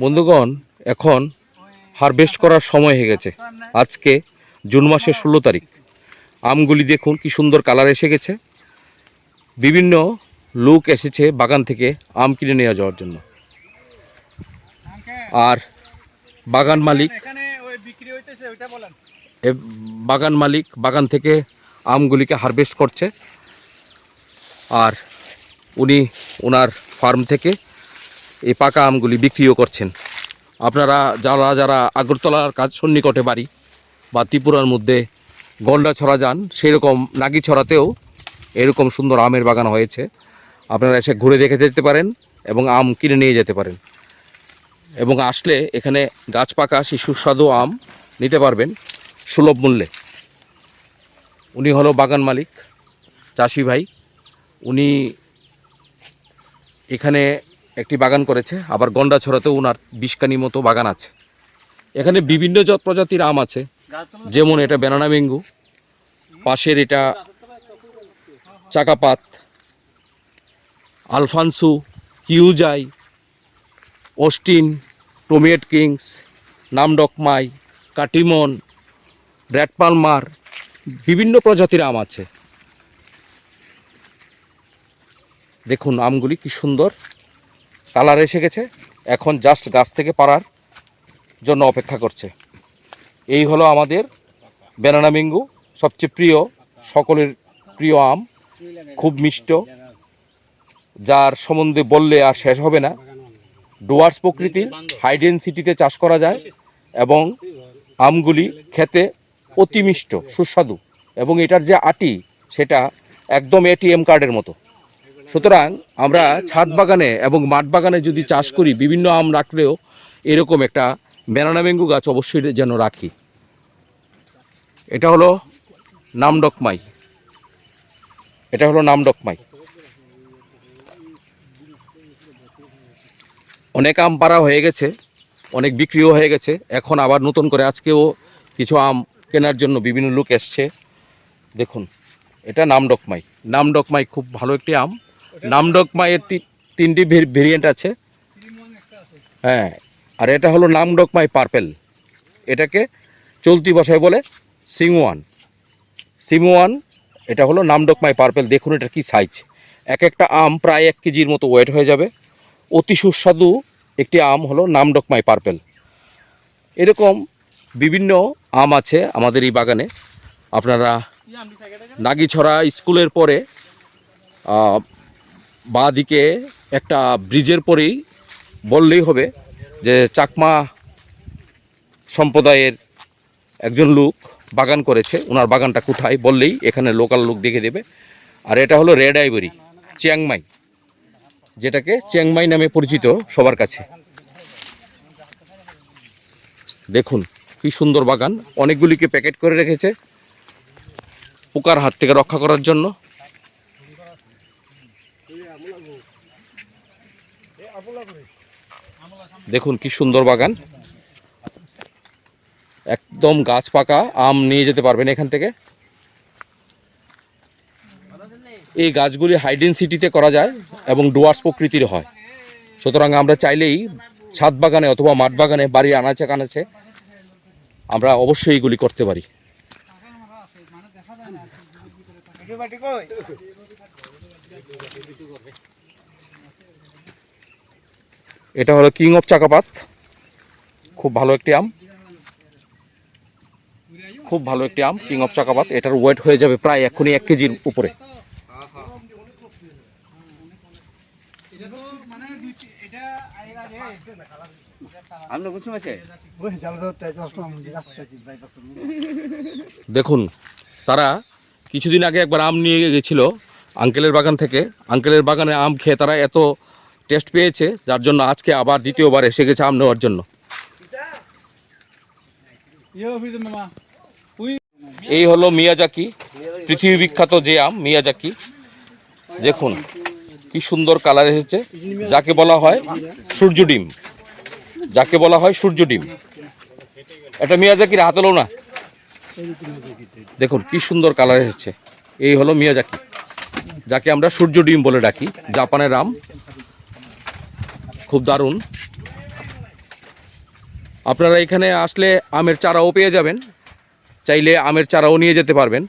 বন্ধুগণ, এখন হারভেস্ট করার সময় হয়ে গেছে। আজকে জুন মাসের 16 তারিখ। আমগুলি দেখুন কি সুন্দর কালার এসে গেছে। বিভিন্ন লোক এসেছে বাগান থেকে আম কিনে নিয়ে যাওয়ার জন্য। আর বাগান মালিক বাগান থেকে আমগুলিকে হারভেস্ট করছে। আর উনি ওনার ফার্ম থেকে এই পাকা আমগুলি বিক্রিও করছেন। আপনারা যারা আগরতলার কাজ সন্নিকটে বাড়ি বা ত্রিপুরার মধ্যে গন্ডাছড়া যান, সেরকম নাগিছড়াতেও এরকম সুন্দর আমের বাগান হয়েছে। আপনারা এসে ঘুরে দেখে যেতে পারেন এবং আম কিনে নিয়ে যেতে পারেন। এবং আসলে এখানে গাছ পাকা সেই সুস্বাদু আম নিতে পারবেন সুলভ মূল্যে। উনি হলো বাগান মালিক, চাষি ভাই। উনি এখানে একটি বাগান করেছে, আবার গন্ডাছড়াতেও ওনার 20খানি মতো বাগান আছে। এখানে বিভিন্ন প্রজাতির আম আছে, যেমন এটা ব্যানানা ম্যাঙ্গো, পাশের এটা চাকাপাত, Alphonso, কিউজাই, Austin, tomato Kings, নামডকমাই, Katimon, red Palmer, বিভিন্ন প্রজাতির আম আছে। দেখুন আমগুলি কি সুন্দর কালার এসে গেছে। এখন জাস্ট গাছ থেকে পাড়ার জন্য অপেক্ষা করছে। এই হলো আমাদের ব্যানানা ম্যাঙ্গো, সবচেয়ে প্রিয়, সকলের প্রিয় আম, খুব মিষ্ট, যার সম্বন্ধে বললে আর শেষ হবে না। ডুয়ার্স প্রকৃতির, হাই ডেনসিটিতে চাষ করা যায় এবং আমগুলি খেতে অতি মিষ্ট, সুস্বাদু, এবং এটার যে আটি সেটা একদম এটিএম কার্ডের মতো। সুতরাং আমরা ছাদ বাগানে এবং মাঠ বাগানে যদি চাষ করি, বিভিন্ন আম রাখলেও এরকম একটা ব্যানানা ম্যাঙ্গো গাছ অবশ্যই যেন রাখি। এটা হলো নামডকমাই, অনেক আম পাড়া হয়ে গেছে, অনেক বিক্রিও হয়ে গেছে। এখন আবার নতুন করে আজকেও কিছু আম কেনার জন্য বিভিন্ন লোক এসছে। দেখুন এটা নামডকমাই খুব ভালো একটি আম। নামডকমাইয়ের 3টি ভেরিয়েন্ট আছে। হ্যাঁ, আর এটা হলো নামডকমাই পার্পেল। এটাকে চলতি ভাষায় বলে সিমওয়ান। এটা হলো নামডকমাই পার্পেল। দেখুন এটা কি সাইজ, এক একটা আম প্রায় 1 কেজির মতো ওয়েট হয়ে যাবে। অতি সুস্বাদু একটি আম হলো নামডকমাই পার্পেল। এরকম বিভিন্ন আম আছে আমাদের এই বাগানে। আপনারা নাগিছড়া স্কুলের পরে বাঁ দিকে একটা ব্রিজের পরেই বললেই হবে যে চাকমা সম্প্রদায়ের একজন লোক বাগান করেছে। ওনার বাগানটা কোথায় বললেই এখানে লোকাল লোক দেখে দেবে। আর এটা হলো রেড আইভরি, চিয়াংমাই, যেটাকে চিয়াংমাই নামে পরিচিত সবার কাছে। দেখুন কি সুন্দর বাগান, অনেকগুলিকে প্যাকেট করে রেখেছে পোকার হাত থেকে রক্ষা করার জন্য। দেখুন কি সুন্দর বাগান, একদম গাছ পাকা আম নিয়ে যেতে পারবেন এখান থেকে। এই গাছগুলি হাই ডেনসিটিতে করা যায় এবং ডুয়ার্স প্রকৃতির হয়। সুতরাং আমরা চাইলেই ছাদ বাগানে অথবা মাঠ বাগানে, বাড়ির আনাচে কানাচে আমরা অবশ্যই এগুলি করতে পারি। এটা হলো কিং অফ চাকাপাত, খুব ভালো একটি আম, কিং অফ চাকাপাত। এটার ওয়েট হয়ে যাবে প্রায় এখনই 1 কেজির উপরে। দেখুন তারা কিছুদিন আগে একবার আম নিয়ে গেছিল আঙ্কেলের বাগান থেকে। আঙ্কেলের বাগানে আম খেয়ে তারা এত টেস্ট পেয়েছে, যার জন্য আজকে আবার দ্বিতীয়বার এসে গেছে আম নেওয়ার জন্য। এই হলো মিয়াজাকি, পৃথিবী বিখ্যাত যে আম মিয়াজাকি। দেখুন কি সুন্দর কালার এসেছে, যাকে বলা হয় সূর্য ডিম, এটা মিয়াজাকির হাতলো না। দেখুন কি সুন্দর কালার এসেছে। এই হলো মিয়াজাকি, যাকে আমরা সূর্য ডিম বলে ডাকি, জাপানের আম, খুব খুব দারুণ। আপনারা এখানে আসলে আমের চারাও পেয়ে যাবেন, চাইলে আমের চারাও নিয়ে যেতে পারবেন।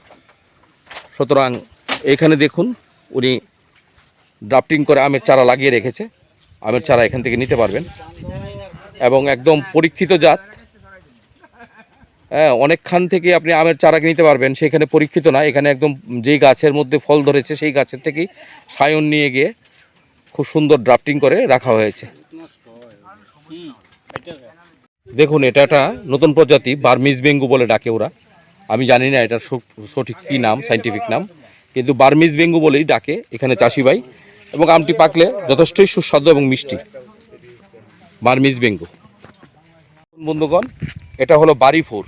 সুতরাং এখানে দেখুন উনি ড্রাফটিং করে আমের চারা লাগিয়ে রেখেছে, আমের চারা এখান থেকে নিতে পারবেন এবং একদম পরীক্ষিত জাত। হ্যাঁ, অনেকখান থেকে আপনি আমের চারা নিতে পারবেন, সেখানে পরীক্ষিত না, এখানে একদম যেই গাছের মধ্যে ফল ধরেছে সেই গাছের থেকেই সায়ন নিয়ে গিয়ে খুব সুন্দর ড্রাফটিং করে রাখা হয়েছে। দেখুন এটা একটা নতুন প্রজাতি, বার্মিজ বেঙ্গু বলে ডাকে ওরা। আমি জানি না এটার সঠিক কী নাম, সাইন্টিফিক নাম, কিন্তু বার্মিজ বেঙ্গু বলেই ডাকে এখানে চাষি ভাই। এবং আমটি পাকলে যথেষ্টই সুস্বাদু এবং মিষ্টি, বার্মিজ বেঙ্গু। বন্ধুগণ, এটা হলো বাড়িফোর।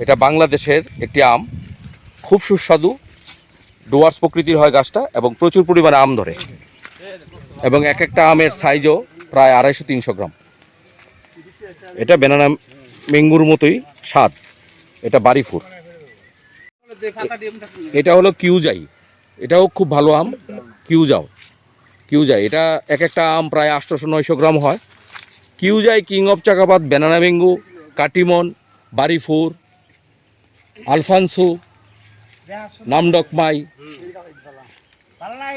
এটা বাংলাদেশের একটি আম, খুব সুস্বাদু, ডুয়ার্স প্রকৃতির হয় গাছটা এবং প্রচুর পরিমাণে আম ধরে এবং এক একটা আমের সাইজও প্রায় 250-300 গ্রাম। এটা ব্যানানা ম্যাঙ্গোর মতোই স্বাদ, এটা বাড়িফোর। এটা হলো কিউজাই, এটাও খুব ভালো আম, কিউজাই। এটা এক একটা আম প্রায় 800-900 গ্রাম হয়। কিউজাই, king of Chakapat, banana mango, Katimon, বাড়িফোর, Alphonso, nam dok mai,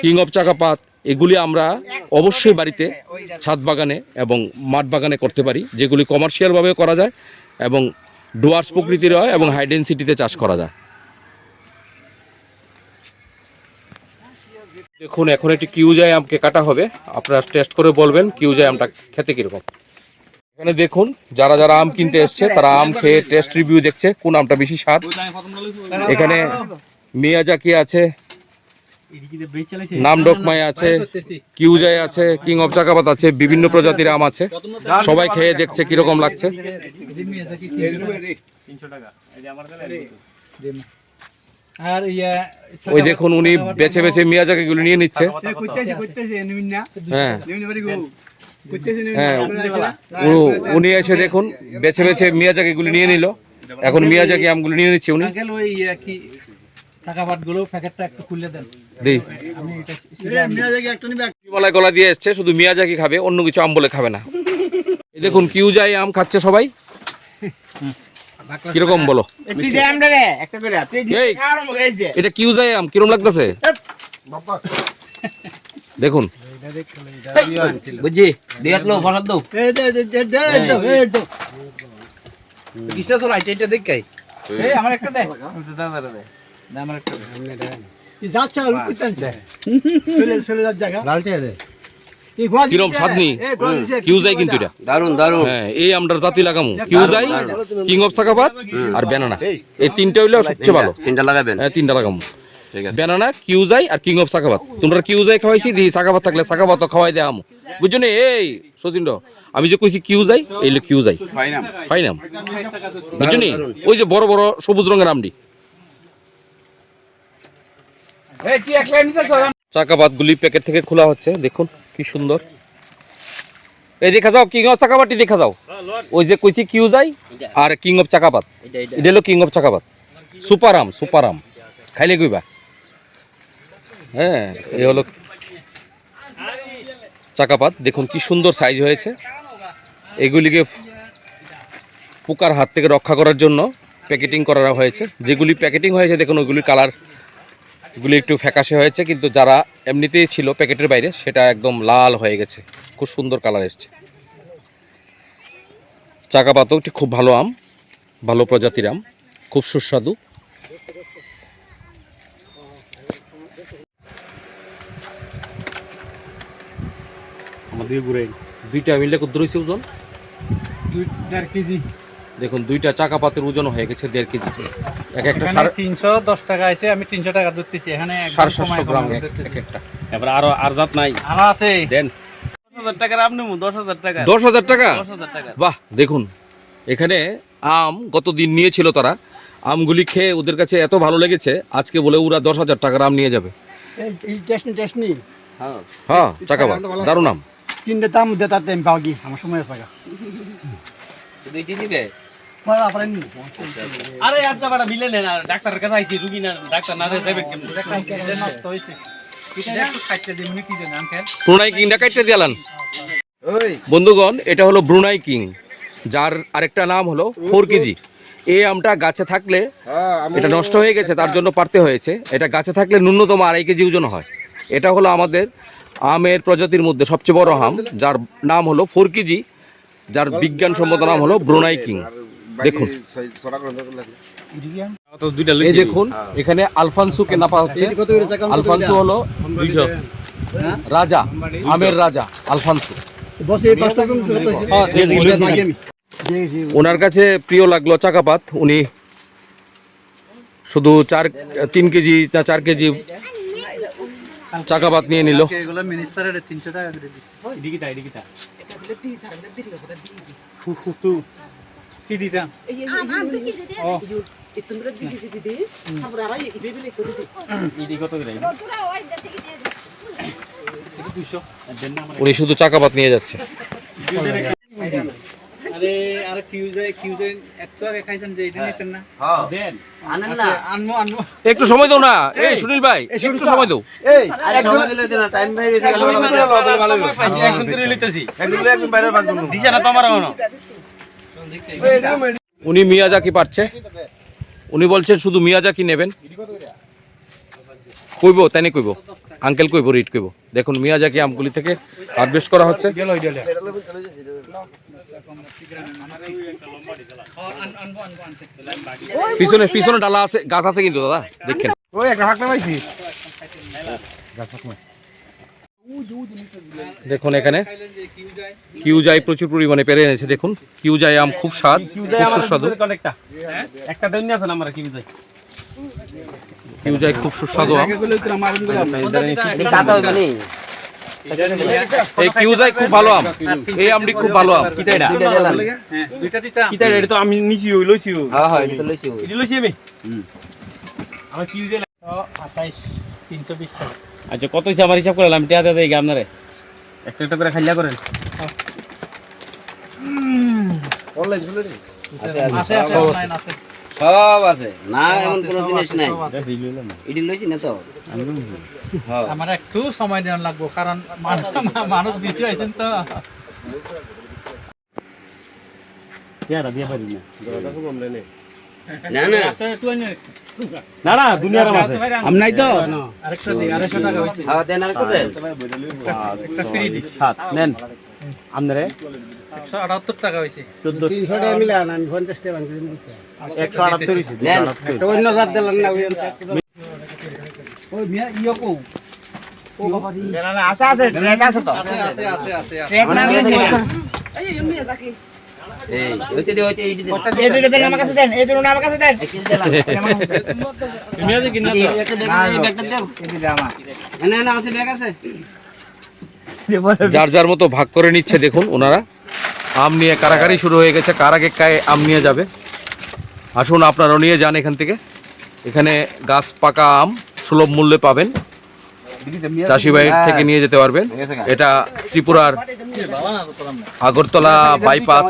king of Chakapat, এগুলি আমরা অবশ্যই বাড়িতে ছাদ বাগানে এবং মাঠ বাগানে করতে পারি, যেগুলি কমার্শিয়ালভাবে করা যায় এবং ডুয়ার্স প্রকৃতির হয় এবং হাই ডেনসিটিতে চাষ করা যায়। দেখুন এখন একটি কিউজাই আমকে কাটা হবে, আপনারা টেস্ট করে বলবেন কিউজাই আমটা খেতে কীরকম। এখানে দেখুন যারা যারা আম কিনতে এসছে তারা আম খেয়ে টেস্ট রিভিউ দেখছে কোন আমটা বেশি স্বাদ। এখানে মিয়াজাকি আছে, নামডকমাই আছে, কিউজাই আছে, কিং অফ চাকাপাত আছে, বিভিন্ন প্রজাতির আম আছে। সবাই খেয়ে দেখছে কিরকম লাগছে। ওই দেখুন উনি বেছে বেছে মিয়াজাকি গুলো নিয়ে নিচ্ছে। হ্যাঁ হ্যাঁ, উনি এসে দেখুন বেছে বেছে মিয়াজাকি গুলি নিয়ে নিল। এখন মিয়াজাকি আমগুলো নিয়ে নিচ্ছে উনি। গলা দিয়ে এসছে, শুধু মিয়াজাকি খাবে, অন্য কিছু আম বলে খাবে না। এই দেখুন কিউজাই আম খাচ্ছে সবাই, কিরকম বলো? এটা কিউজাই আম কিরকম লাগতেছে দেখুন। বুঝছি কিরম স্বাদনি কিউজাই, কিন্তু এটা দারুন দারুন। হ্যাঁ, এই আমটার জাতি লাগামু, কিউজাই, কিং অফ চাকাপাত আর ব্যানানা, এই তিনটা হইলে সবচেয়ে ভালো। তিনটা লাগাবেন? হ্যাঁ, তিনটা লাগামু, ব্যানানা, কিউজাই আর কিং অফ চাকাপাত। তোমরা কিউজাই খাওয়াইছি, দি চাকাপাত থাকলে চাকাপাত খাওয়াই দেয় আমু, বুঝছো না? এই সচিন্দ্র, আমি যে কইছি কিউজাই, এই হলো কিউজাই, ফাইনাম, বুঝছো নি? ওই যে বড় বড় সবুজ রঙের আমডি। চাকাপাত গুলি প্যাকেট থেকে খোলা হচ্ছে, দেখুন কি সুন্দর। এই দেখা যাও কিং অফ চাকাপাতি, দেখা যাও ওই যে কইছি কিউজাই আর কিং অফ চাকাপাত, এটা হলো কিং অফ চাকাপাত। সুপার আম, সুপার আম, খাইলে কইবা। হ্যাঁ, এই হলো চাকাপাত, দেখুন কি সুন্দর সাইজ হয়েছে। এগুলিকে পোকার হাত থেকে রক্ষা করার জন্য প্যাকেটিং করা হয়েছে। যেগুলি প্যাকেটিং হয়েছে দেখুন ওইগুলির কালার গুলি একটু ফ্যাকাশে হয়েছে, কিন্তু যারা এমনিতেই ছিল প্যাকেটের বাইরে সেটা একদম লাল হয়ে গেছে, খুব সুন্দর কালার এসছে। চাকাপাতও একটি খুব ভালো আম, ভালো প্রজাতির আম, খুব সুস্বাদু। আমাদের দুইটা মিললে কত রয়েছে ওজন? 2.5 কেজি। দেখুন দুইটা চাকাপাতের ওজন হয়ে গেছে 1.5 কেজি। এক একটা 310 টাকা আছে, আমি 300 টাকা ধরতেছি। এখানে 750 গ্রাম এক একটা। এবার আর জাত নাই? আরো আছে, দেন। 10,000 টাকার আম নেবো। 10,000 টাকা। 10,000 টাকা? 10,000 টাকা। বাহ, দেখুন এখানে আম গতদিন নিয়েছিল তারা, আমগুলি খেয়ে ওদের কাছে এত ভালো লেগেছে, আজকে বলে ওরা 10,000 টাকার আম নিয়ে যাবে। হ্যাঁ, চাকাপাত দারুণ আম। তিনটে দাম দেতাতে আমি পাও কি আমার সময় আছে। দেখি দিবে আরে আজ বড় মিলে না, ডাক্তারের কাছে আইছি, রুগী না, ডাক্তার না দেবে কেমন? নষ্ট হইছে, এটা একটু কাটতে দিমনি কি জানেন আঙ্কেল? পুরাই কিংডা কাটতে দিয়ালান। বন্ধুগণ, এটা হলো ব্রুনাই কিং, যার আরেকটা নাম হলো 4 কেজি। এই আমটা গাছে থাকলে, এটা নষ্ট হয়ে গেছে তার জন্য পারতে হয়েছে, এটা গাছে থাকলে ন্যূনতম 2.5 কেজি ওজন হয়। এটা হলো আমাদের আমের প্রজাতির মধ্যে সবচেয়ে বড় আম, যার নাম হলো 4 কেজি, যার বিজ্ঞানসম্মত নাম হলো ব্রুনাই কিং। দেখুন, এই দেখুন এখানে আলফানসো কে নাপা হচ্ছে। আলফানসো হলো 200 রাজা, আমের রাজা আলফানসো। ওনার কাছে প্রিয় লাগলো চাকাপাত, উনি শুধু 3 কেজি না 4 কেজি চাকাপাত নিয়ে নিল। উনি শুধু চাকাপাত নিয়ে যাচ্ছে। একটু সময় দাও না, এই সুনীল ভাই একটু সময় দাও। উনি মিয়াজাকি পারছে, উনি বলছেন শুধু মিয়াজাকি নেবেন। কইব তাই কইব, আঙ্কেল কইব, রিট কইব। দেখুন মিয়াজাকি আমগুলি থেকে হারভেস্ট করা হচ্ছে। পিছনে পিছনে ডালা আছে, গাছ আছে কিন্তু দাদা দেখেন। দেখুন এখানে কিউজাই প্রচুর পরিমাণে পেরে এনেছে। দেখুন কিউজাই আম খুব স্বাদ, খুব সুস্বাদু। কিউজাই খুব সুস্বাদু আম। এই কিউজাই খুব ভালো আম, এই আমটি খুব ভালো আম। এটা তো আমি নিছি, ওই লইছি। হ্যাঁ হ্যাঁ, এটা লইছি, এটা লইছি আমি। আমার কিউজাই 28 320 টাকা। আচ্ছা কত হইছে আমার হিসাব করলাম, টিয়া দাদা এই আপনারে একটা একটা করে খাইলা করেন। অনলাইন চলে রে, আছে আছে অনলাইন আছে, সব আছে না, এমন কোনো জিনিস নাই। এডি লইছি না তো হ্যাঁ, আমার একটু সময় দেওয়া লাগবে, কারণ মানুষ বেশি আইছেন তো। টিয়ারা দিয়া পারি না, দাদা খুব অনলাইন না না না না, দুনিয়ার আম আছে, আম নাই তো। আরেকটা দি 250 টাকা হইছে। হ্যাঁ দেন, আরেকটা দেন, একটা ফ্রি দি। সাত নেন আমরে 178 টাকা হইছে। 300 টাকা মিলা না, আমি 50 টাকা বাংলা দিতে 178 হইছে। দেন একটা অন্য জাত দিলেন না, ওই মিয়া ইয়ো কো না না, আছে আছে ট্রেক আছে তো, আছে আছে আছে আছে ট্রেক না নিয়েছি। এই মিয়া জাকি, এই হইতে দে, হইতে এই দিন, এই দুটো দেন আমার কাছে দেন, এই দুটো আমার কাছে দেন। এই কি দিলাম মিয়া দেখি না, একটা দেন, এই ব্যাগটা দাও, এই দিলে আমার না না আছে, ব্যাগ আছে। যার যার মতো ভাগ করে নিচ্ছে। দেখুন ওনারা আম নিয়ে কারাকারি শুরু হয়ে গেছে, কার আগে কায় আম নিয়ে যাবে। আসুন আপনারাও নিয়ে যান এখান থেকে। এখানে গাছ পাকা আম সুলভ মূল্যে পাবেন, চাষি ভাইয়ের থেকে নিয়ে যেতে পারবেন। এটা ত্রিপুরার আগরতলা বাইপাস,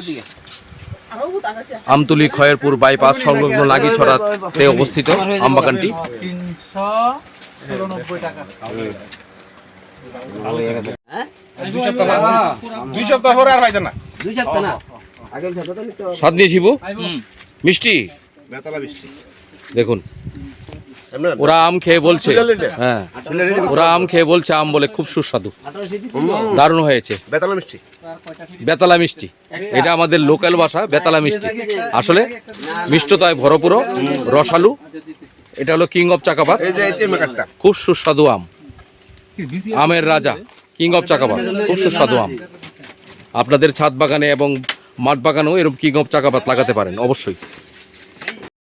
আমতুলি খয়েরপুর বাইপাস সংলগ্ন লাগিছড়াতে অবস্থিত আমবাগানটি। 399 টাকা। স্বাদ নিয়ে শিবু মিষ্টি, দেখুন ওরা আম খেয়ে বলছে, হ্যাঁ ওরা আম খেয়ে বলছে আম বলে খুব সুস্বাদু, দারুণ হয়েছে। বেতালা মিষ্টি, এটা আমাদের লোকাল ভাষা বেতালা মিষ্টি। আসলে মিষ্টতায় ভরপুর, রসালু। এটা হলো কিং অফ চাকাপাত, খুব সুস্বাদু আম, আমের রাজা কিং অফ চাকাপাত, খুব সুস্বাদু আম। আপনাদের ছাদ বাগানে এবং মাঠ বাগানেও এরকম কিং অফ চাকাপাত লাগাতে পারেন অবশ্যই।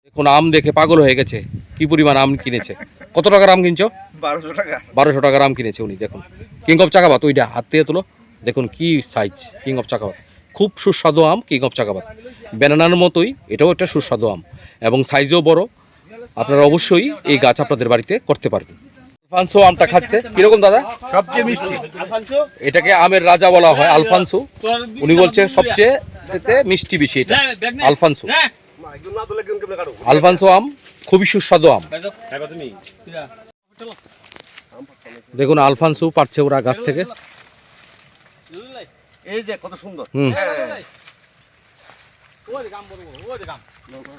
দেখুন আম দেখে পাগল হয়ে গেছে, কি পরিমাণ আম কিনেছে। কত টাকার আম কিনছো? 1200 টাকা। 1200 টাকার আম কিনেছে উনি। দেখুন কিং অফ চাকাপাত, ওইটা হাত দিয়ে তুলো, দেখুন কি সাইজ কিং অফ চাকাপাত, খুব সুস্বাদু আম কিং অফ চাকাপাত। ব্যানানার মতোই এটাও একটা সুস্বাদু আম এবং সাইজও বড়। আপনারা অবশ্যই এই গাছ আপনাদের বাড়িতে করতে পারবেন। আলফানসো আমটা খাচ্ছে কিরকম দাদা? সবচেয়ে মিষ্টি। এটাকে আমের রাজা বলা হয় আলফানসো। উনি বলছে সবচেয়ে মিষ্টি বেশি এটা আলফানসো। আলফানসো আম খুবই সুস্বাদু আম। দেখুন আলফানসো পাচ্ছে ওরা গাছ থেকে। এই যে কত সুন্দর। হুম। হ্যাঁ।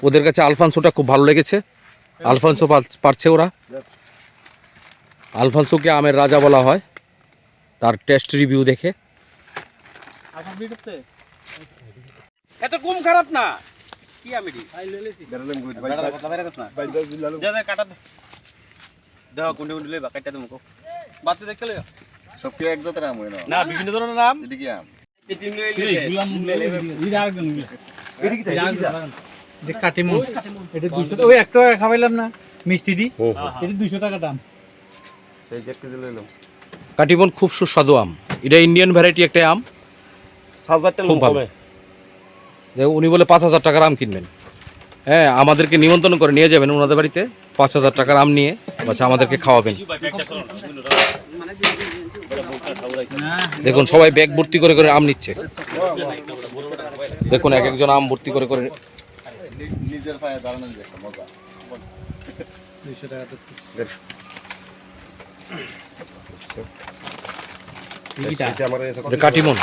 ওদের কাছে আলফানসোটা খুব ভালো লেগেছে। আলফানসো পারছে ওরা। আলফানসোকে আমের রাজা বলা হয় তার টেস্ট রিভিউ দেখে। এত কম খারাপ না কি আমি দি দাদা কাটা দাও কোনটা কোনটা লইবা কাটা দেবো বাতে দেখতে লইবা সব কি এক জাতের আম হয় না? না বিভিন্ন ধরনের আম এটা কি আম? এই তিন লইলে কাটিমন এটা 200 ওই 1 টাকা খাওয়াইলাম না মিষ্টি দি এটা 200 টাকা দাম। সেই যে কেজি লইলাম কাটিমন খুব সুস্বাদু আম। এটা ইন্ডিয়ান ভ্যারাইটি একটা আম। 1000 টাকা খুব ভালো। উনি বলে 5000 টাকার আম কিনবেন। হ্যাঁ, আমাদেরকে নিমন্ত্রণ করে নিয়ে যাবেন ওনাদের বাড়িতে 5000 টাকার আম নিয়ে, আচ্ছা আমাদেরকে খাওয়াবেন। দেখুন সবাই ব্যাগ ভর্তি করে করে আম নিচ্ছে। দেখুন এক একজন আম ভর্তি করে করে। নিজের পায়ে দাঁড়ানোর যে একটা মজা। 200 টাকা তো এটা কাটিমন।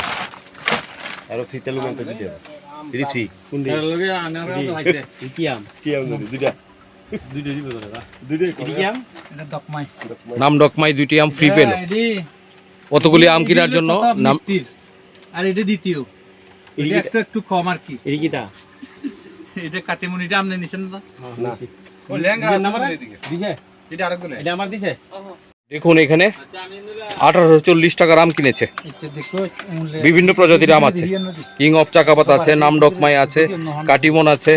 আর ফিতে লুমেন তো দিতে হবে। এটি ফি। কোন এর লগে আনারা তো হাইছে কি আম কি আম দুইটা? দুইটা দিব দাদা দুইটাই এটা কি আম এটা দকমাই নাম ডকমাই দুইটি আম ফ্রি পেল। অতগুলি আম কেনার জন্য নাম। আর এটা দ্বিতীয় এটা একটু একটু কম আর কি। এটা কি তা এটা কাটিমন এটা আমনে নিছেন না? না। ও লেঙ্গা আছে এদিকে। দিছে এটা আরেকজন। এটা আমার দিছে দেখুন এখানে 1840 টাকার আম কিনেছে। এটা দেখো বিভিন্ন প্রজাতির আম আছে। কিং অফ চাকাপাত আছে, নাম ডকমাই আছে, কাটিমন আছে,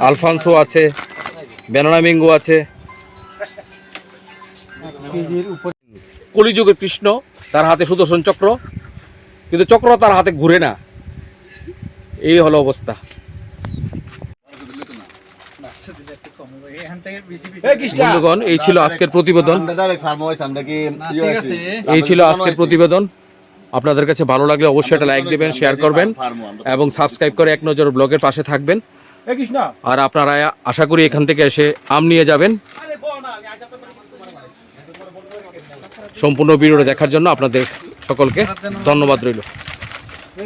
আলফানসো আছে, ব্যানানা ম্যাঙ্গো আছে। কেজির উপর কলিযুগের কৃষ্ণ, তার হাতে সুদর্শন চক্র, কিন্তু চক্র তার হাতে ঘুরে না। এই হলো অবস্থা। একটু কম হবে এখান থেকে বেশি এই কৃষ্ণা। বন্ধুগণ, এই ছিল আজকের প্রতিবেদন। আমরা ডাইরেক্ট ফার্ম হইছে আমরা কি ঠিক আছে এই ছিল আজকের প্রতিবেদন। আপনাদের কাছে ভালো লাগলে অবশ্যই একটা লাইক দেবেন, শেয়ার করবেন এবং সাবস্ক্রাইব করে এক নজর ব্লগের পাশে থাকবেন। এই কৃষ্ণা। আর আপনারা আশা করি এখান থেকে এসে আম নিয়ে যাবেন। সম্পূর্ণ ভিডিওটা দেখার জন্য আপনাদের সকলকে ধন্যবাদ রইল।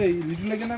এই লিটল লাগে না